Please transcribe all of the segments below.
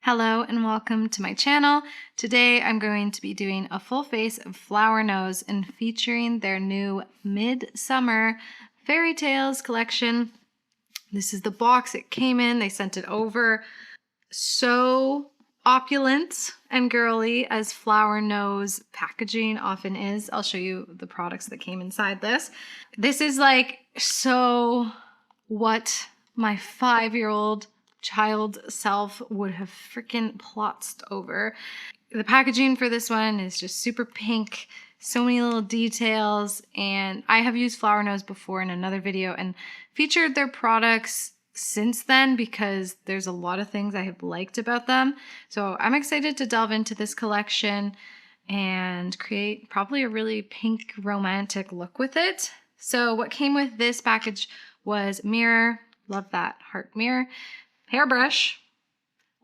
Hello and welcome to my channel. Today I'm going to be doing a full face of Flower Nose and featuring their new Midsummer Fairytales collection. This is the box it came in. They sent it over. So opulent and girly as Flower Nose packaging often is. I'll show you the products that came inside this. This is like so what my 5-year-old child self would have freaking plotzed over. The packaging for this one is just super pink, so many little details, and I have used Flower Nose before in another video and featured their products since then because there's a lot of things I have liked about them. So I'm excited to delve into this collection and create probably a really pink romantic look with it. So what came with this package was mirror, love that heart mirror, hairbrush,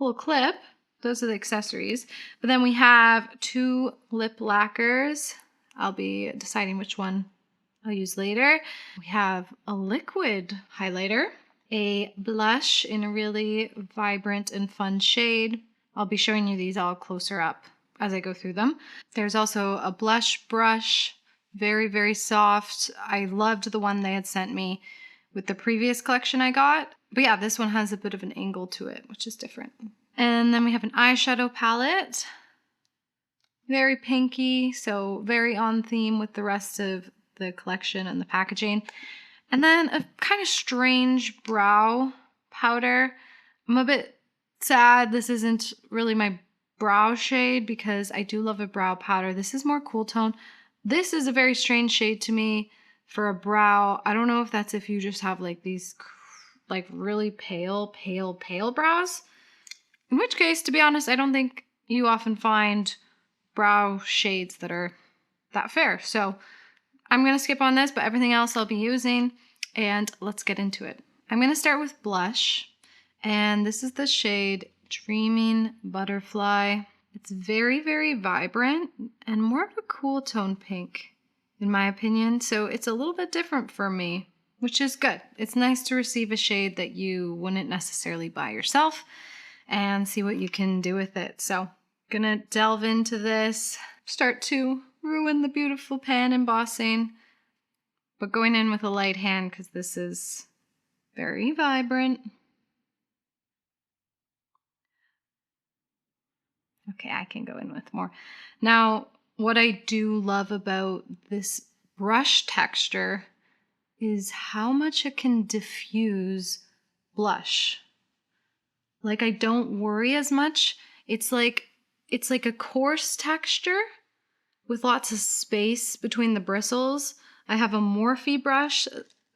a little clip, those are the accessories. But then we have 2 lip lacquers. I'll be deciding which one I'll use later. We have a liquid highlighter, a blush in a really vibrant and fun shade. I'll be showing you these all closer up as I go through them. There's also a blush brush, very, very soft. I loved the one they had sent me with the previous collection I got. But yeah, this one has a bit of an angle to it, which is different. And then we have an eyeshadow palette. Very pinky, so very on theme with the rest of the collection and the packaging. And then a kind of strange brow powder. I'm a bit sad this isn't really my brow shade because I do love a brow powder. This is more cool tone. This is a very strange shade to me for a brow. I don't know if that's if you just have like these like really pale brows. In which case, to be honest, I don't think you often find brow shades that are that fair. So I'm going to skip on this, but everything else I'll be using, and let's get into it. I'm going to start with blush, and this is the shade Dreaming Butterfly. It's very, very vibrant and more of a cool tone pink, in my opinion. So it's a little bit different for me, which is good. It's nice to receive a shade that you wouldn't necessarily buy yourself and see what you can do with it. So gonna delve into this, start to ruin the beautiful pan embossing, but going in with a light hand because this is very vibrant. Okay, I can go in with more. Now, what I do love about this brush texture is how much it can diffuse blush. Like I don't worry as much. It's like a coarse texture with lots of space between the bristles. I have a Morphe brush,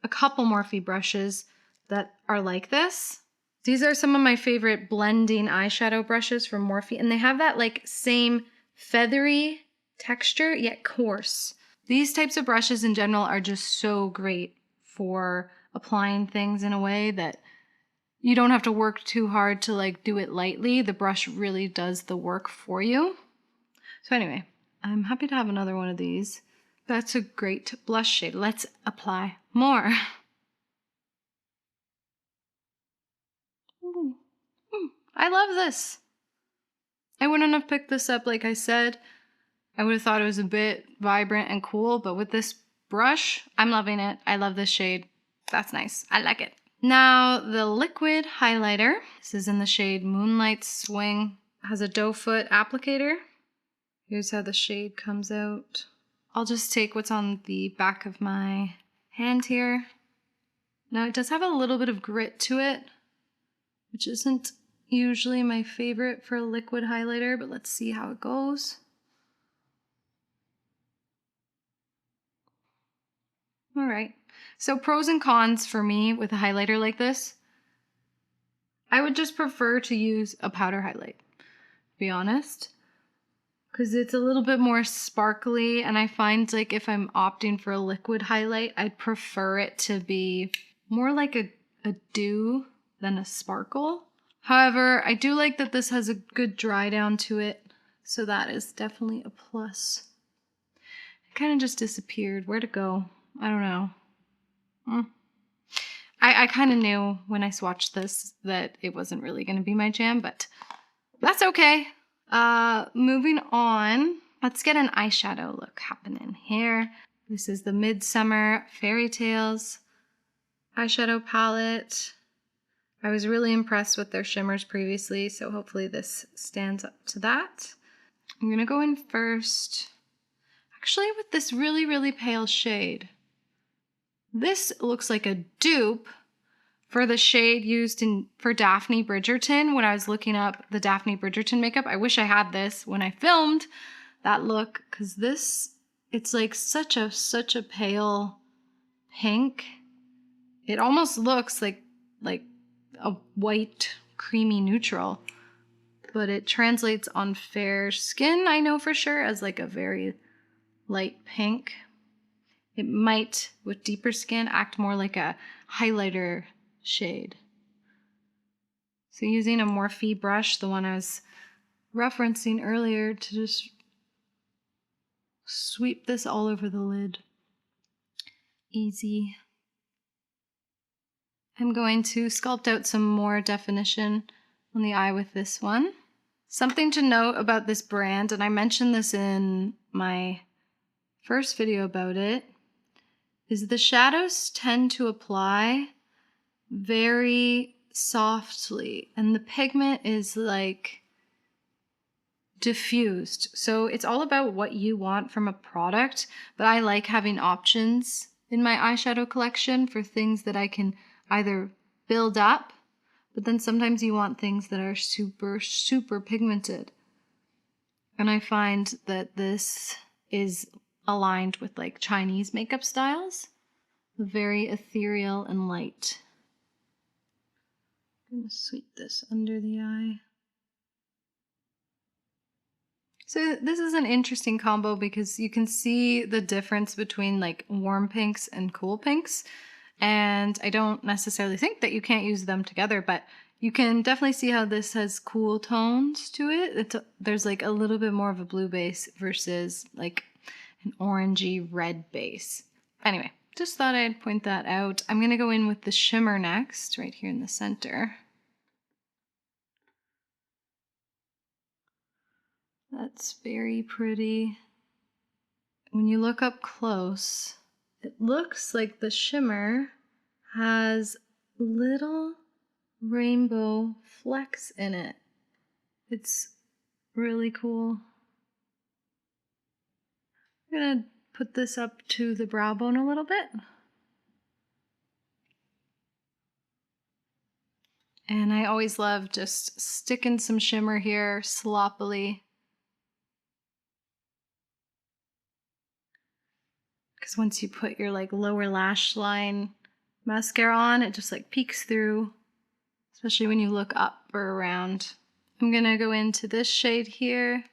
a couple Morphe brushes that are like this. These are some of my favorite blending eyeshadow brushes from Morphe, and they have that like same feathery texture yet coarse. These types of brushes in general are just so great for applying things in a way that you don't have to work too hard to like do it lightly. The brush really does the work for you. So anyway, I'm happy to have another one of these. That's a great blush shade. Let's apply more. Ooh. I love this. I wouldn't have picked this up like I said. I would have thought it was a bit vibrant and cool, but with this brush, I'm loving it. I love this shade. That's nice. I like it. Now the liquid highlighter. This is in the shade Moonlight Swing. It has a doe foot applicator. Here's how the shade comes out. I'll just take what's on the back of my hand here. Now it does have a little bit of grit to it, which isn't usually my favorite for a liquid highlighter, but let's see how it goes. All right, so pros and cons for me with a highlighter like this. I would just prefer to use a powder highlight, to be honest, because it's a little bit more sparkly, and I find like if I'm opting for a liquid highlight, I'd prefer it to be more like a dew than a sparkle. However, I do like that this has a good dry down to it, so that is definitely a plus. It kind of just disappeared. Where'd it go? I don't know. I kind of knew when I swatched this that it wasn't really going to be my jam, but That's okay. Moving on. Let's get an eyeshadow look happening here. This is the Midsummer Fairytales eyeshadow palette. I was really impressed with their shimmers previously, so hopefully this stands up to that. I'm gonna go in first, actually with this really, really pale shade. This looks like a dupe for the shade used for Daphne Bridgerton. When I was looking up the Daphne Bridgerton makeup, I wish I had this when I filmed that look, because it's like such a pale pink. It almost looks like a white creamy neutral, but it translates on fair skin, I know for sure, as like a very light pink. It might, with deeper skin, act more like a highlighter shade. So using a Morphe brush, the one I was referencing earlier, to just sweep this all over the lid. Easy. I'm going to sculpt out some more definition on the eye with this one. Something to note about this brand, and I mentioned this in my first video about it, is the shadows tend to apply very softly, and the pigment is like diffused. So it's all about what you want from a product, but I like having options in my eyeshadow collection for things that I can either build up, but then sometimes you want things that are super, super pigmented. And I find that this is aligned with like Chinese makeup styles, very ethereal and light. I'm gonna sweep this under the eye. So this is an interesting combo because you can see the difference between like warm pinks and cool pinks. And I don't necessarily think that you can't use them together, but you can definitely see how this has cool tones to it. There's like a little bit more of a blue base versus like an orangey red base. Anyway, just thought I'd point that out. I'm gonna go in with the shimmer next, right here in the center. That's very pretty. When you look up close, it looks like the shimmer has little rainbow flecks in it. It's really cool. I'm gonna put this up to the brow bone a little bit. And I always love just sticking some shimmer here sloppily, because once you put your like lower lash line mascara on, it just like peeks through, especially when you look up or around. I'm gonna go into this shade here.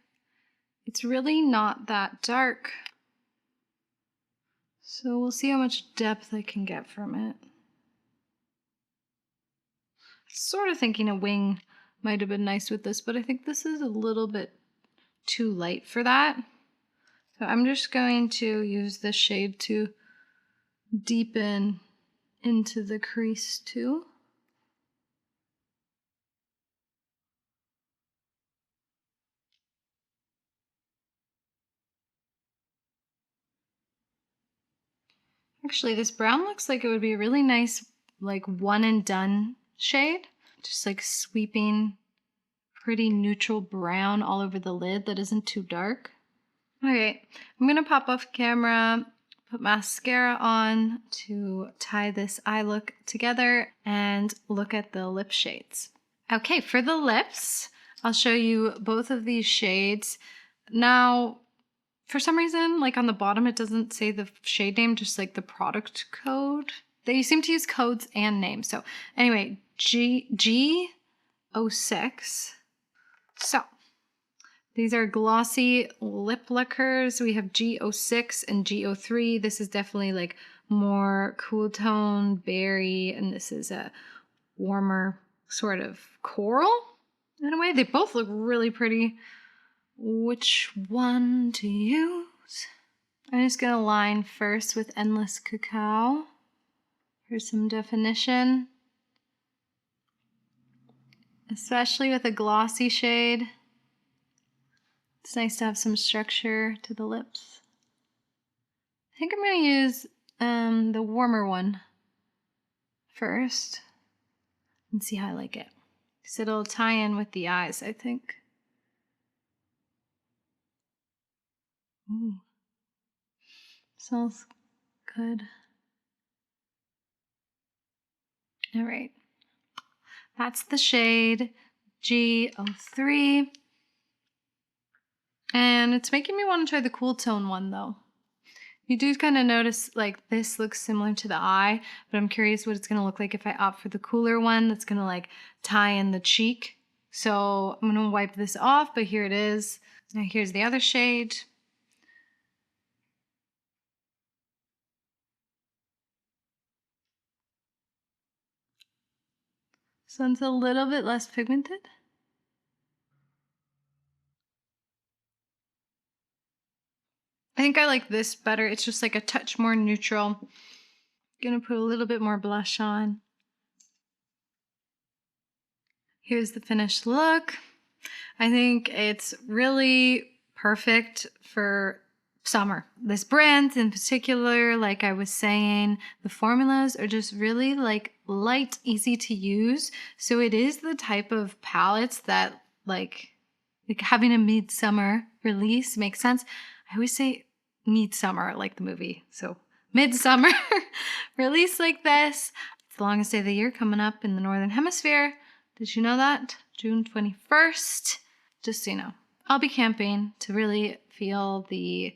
It's really not that dark, so we'll see how much depth I can get from it. Sort of thinking a wing might have been nice with this, but I think this is a little bit too light for that. So I'm just going to use this shade to deepen into the crease too. Actually, this brown looks like it would be a really nice, like, one and done shade. Just like sweeping pretty neutral brown all over the lid that isn't too dark. Okay, I'm gonna pop off camera, put mascara on to tie this eye look together, and look at the lip shades. Okay, for the lips, I'll show you both of these shades. Now, for some reason, like on the bottom, it doesn't say the shade name, just like the product code. They seem to use codes and names. So anyway, G06. So these are glossy lip lacquers. We have G06 and G03. This is definitely like more cool tone berry, and this is a warmer sort of coral in a way. They both look really pretty. Which one to use? I'm just gonna line first with Endless Cacao for some definition. especially with a glossy shade. It's nice to have some structure to the lips. I think I'm going to use the warmer one first and see how I like it. So it'll tie in with the eyes, I think. Ooh. Smells good. All right. That's the shade G03. And it's making me want to try the cool tone one though. You do kind of notice like this looks similar to the eye, but I'm curious what it's going to look like if I opt for the cooler one that's going to like tie in the cheek. So I'm going to wipe this off, but here it is. Now here's the other shade. So it's a little bit less pigmented. I think I like this better. It's just like a touch more neutral. Gonna put a little bit more blush on. Here's the finished look. I think it's really perfect for summer. This brand in particular, like I was saying, the formulas are just really like light, easy to use. So it is the type of palettes that like having a midsummer release makes sense. I always say midsummer like the movie. So midsummer release like this. It's the longest day of the year coming up in the Northern Hemisphere. Did you know that? June 21st. Just so you know. I'll be camping to really feel the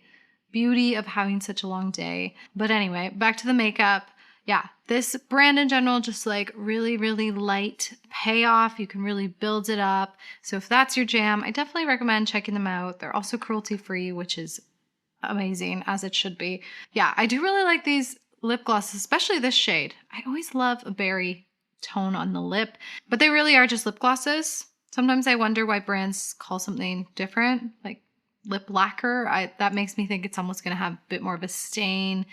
beauty of having such a long day. But anyway, back to the makeup. Yeah, this brand in general, just like really, really light payoff. You can really build it up. So if that's your jam, I definitely recommend checking them out. They're also cruelty free, which is amazing, as it should be. Yeah, I do really like these lip glosses, especially this shade. I always love a berry tone on the lip, but they really are just lip glosses. Sometimes I wonder why brands call something different, like lip lacquer. That makes me think it's almost going to have a bit more of a stain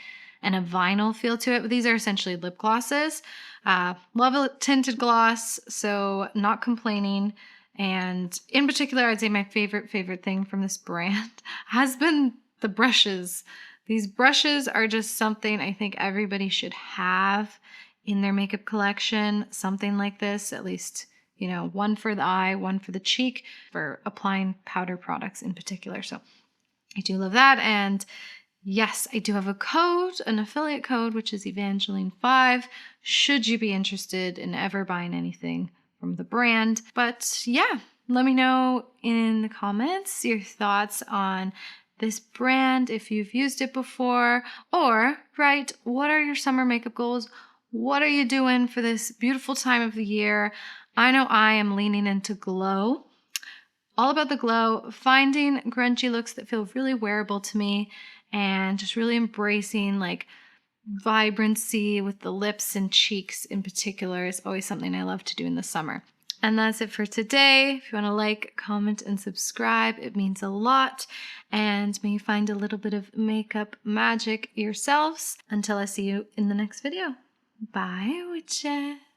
and a vinyl feel to it, but these are essentially lip glosses. Love a tinted gloss, so not complaining. And in particular, I'd say my favorite thing from this brand has been the brushes. These brushes are just something I think everybody should have in their makeup collection. Something like this, at least, you know, one for the eye, one for the cheek, for applying powder products in particular. So I do love that. And yes, I do have a code, an affiliate code, which is Evangeline5, should you be interested in ever buying anything from the brand. But yeah, let me know in the comments your thoughts on this brand, if you've used it before, or write, what are your summer makeup goals? What are you doing for this beautiful time of the year? I know I am leaning into glow. All about the glow, finding grungy looks that feel really wearable to me, and just really embracing like vibrancy with the lips and cheeks in particular is always something I love to do in the summer. And that's it for today. If you want to like, comment, and subscribe, it means a lot. And may you find a little bit of makeup magic yourselves. Until I see you in the next video. Bye, witches.